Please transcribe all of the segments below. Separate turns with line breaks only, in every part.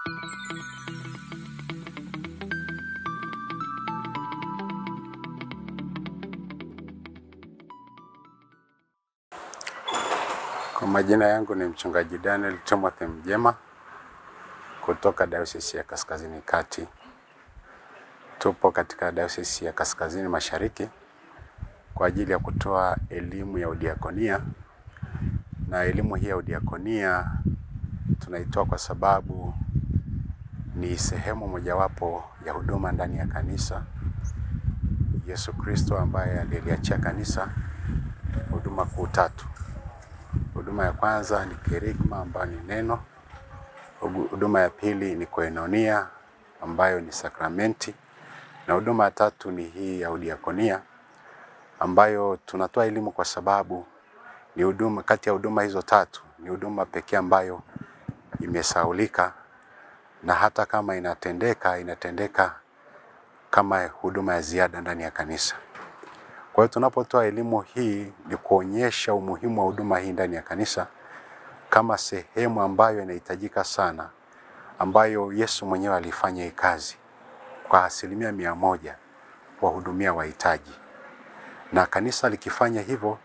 Kwa majina yangu ni mchungaji Daniel Timothy Mjema kutoka Diocese ya Kaskazini Kati. Tupo katika Diocese ya Kaskazini Mashariki kwa ajili ya kutoa elimu ya udiakonia. Na elimu hii ya udiakonia tunaitoa kwa sababu ni sehemu mojawapo ya huduma ndani ya kanisa. Yesu Kristo ambaye aliliachia kanisa huduma kuu tatu. Huduma ya kwanza ni kerigma ambayo ni neno. Huduma ya pili ni koinonia ambayo ni sakramenti. Na huduma ya tatu ni hii ya udiakonia ambayo tunatoa elimu kwa sababu ni huduma kati ya huduma hizo tatu ni huduma pekee ambayo imesahaulika, na hata kama inatendeka kama huduma ya ziada ndani ya kanisa. Kwa hiyo tunapotoa elimu hii ni kuonyesha umuhimu wa huduma hii ndani ya kanisa kama sehemu ambayo inahitajika sana, ambayo Yesu mwenyewe alifanya hii kazi kwa 100% kuwahudumia wahitaji. Na kanisa likifanya hivyo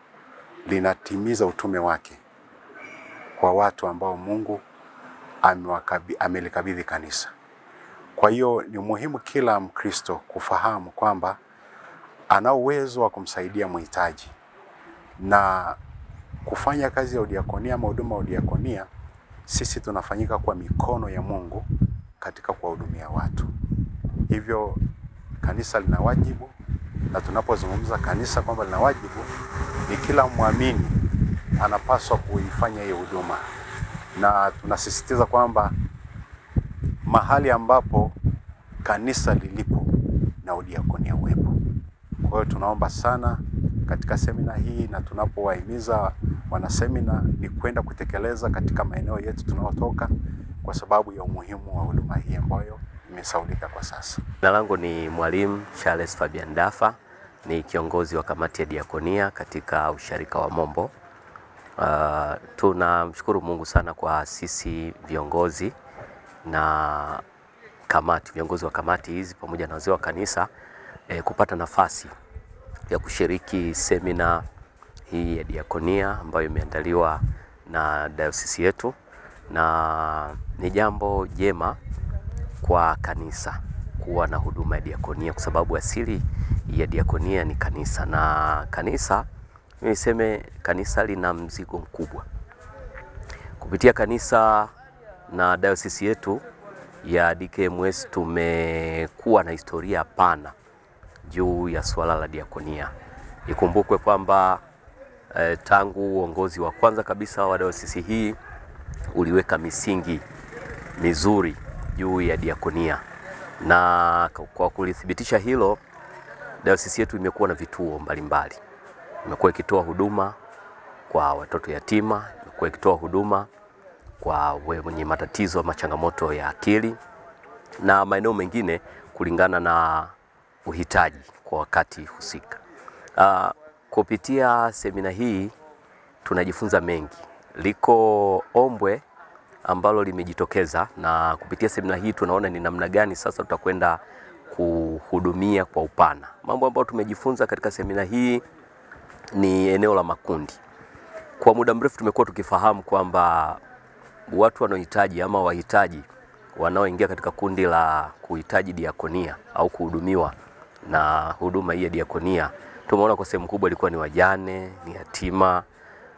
linatimiza utume wake kwa watu ambao Mungu amelikabidhi kanisa. Kwa hiyo ni muhimu kila Mkristo kufahamu kwamba ana uwezo wa kumsaidia mhitaji, na kufanya kazi ya udiakonia ama huduma ya udiakonia, sisi tunafanyika kwa mikono ya Mungu katika kuwahudumia watu. Hivyo kanisa lina wajibu, na tunapozungumza kanisa kwamba lina wajibu, ni kila muamini anapaswa kuifanya hiyo huduma. Na tunasisitiza kwamba mahali ambapo kanisa lilipo na udiakonia uwepo. Kwa hiyo tunaomba sana katika semina hii, na tunapowahimiza wanasemina ni kwenda kutekeleza katika maeneo yetu tunayotoka kwa sababu ya umuhimu wa huduma hii ambayo imesahaulika kwa sasa.
Jina langu ni Mwalimu Charles Fabian Dafa, ni kiongozi wa kamati ya diakonia katika usharika wa Mombo. Tunamshukuru Mungu sana kwa sisi viongozi na viongozi wa kamati hizi pamoja na wazee wa kanisa kupata nafasi ya kushiriki semina hii ya diakonia ambayo imeandaliwa na diocese yetu, na ni jambo jema kwa kanisa kuwa na huduma ya diakonia kwa sababu asili ya diakonia ni kanisa, na kanisa lina mzigo mkubwa. Kupitia kanisa na diocese yetu ya DKMS tumekuwa na historia pana juu ya swala la diakonia. Ikumbukwe kwamba tangu uongozi wa kwanza kabisa wa diocese hii uliweka misingi mizuri juu ya diakonia, na kwa kulithibitisha hilo, diocese yetu imekuwa na vituo mbalimbali. Imekuwa ikitoa huduma kwa watoto yatima, imekuwa ikitoa huduma kwa wenye matatizo ama changamoto ya akili na maeneo mengine kulingana na uhitaji kwa wakati husika. Kupitia semina hii tunajifunza mengi. Liko ombwe ambalo limejitokeza, na kupitia semina hii tunaona ni namna gani sasa tutakwenda kuhudumia kwa upana. Mambo ambayo tumejifunza katika semina hii ni eneo la makundi. Kwa muda mrefu tumekuwa tukifahamu kwamba watu wanaohitaji ama wahitaji wanaoingia katika kundi la kuhitaji diakonia au kuhudumiwa na huduma hii ya diakonia, tumeona kwa sehemu kubwa ilikuwa ni wajane, ni yatima,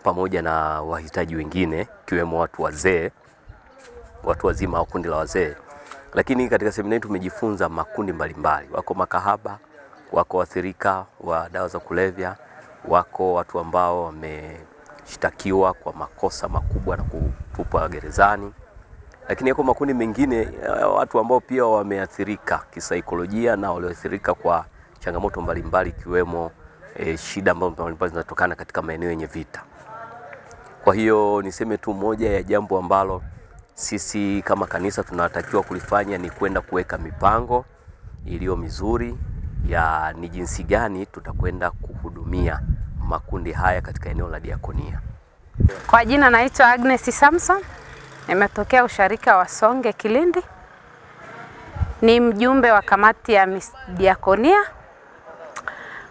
pamoja na wahitaji wengine kiwemo watu wazee, watu wazima au kundi la wazee. Lakini katika semina hii tumejifunza makundi mbalimbali. Wako makahaba, wako waathirika wa dawa za kulevya, wako watu ambao wameshtakiwa kwa makosa makubwa na kutupwa gerezani. Lakini yako makundi mengine watu ambao pia wameathirika kisaikolojia na walioathirika kwa changamoto mbalimbali ikiwemo shida mbalimbali zinatokana katika maeneo yenye vita. Kwa hiyo niseme tu moja ya jambo ambalo sisi kama kanisa tunatakiwa kulifanya ni kwenda kuweka mipango iliyo mizuri ya ni jinsi gani tutakwenda kuhudumia makundi haya katika eneo la diakonia.
Kwa jina naitwa Agnes Samson, nimetokea usharika wa Songe Kilindi. Ni mjumbe wa kamati ya diakonia.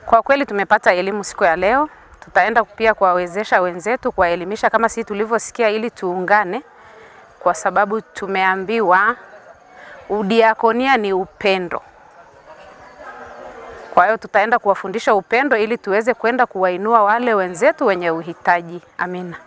Kwa kweli tumepata elimu siku ya leo. Tutaenda pia kuwawezesha wenzetu, kuwaelimisha kama sisi tulivyosikia, ili tuungane, kwa sababu tumeambiwa udiakonia ni upendo. Kwa hiyo tutaenda kuwafundisha upendo ili tuweze kwenda kuwainua wale wenzetu wenye uhitaji. Amina.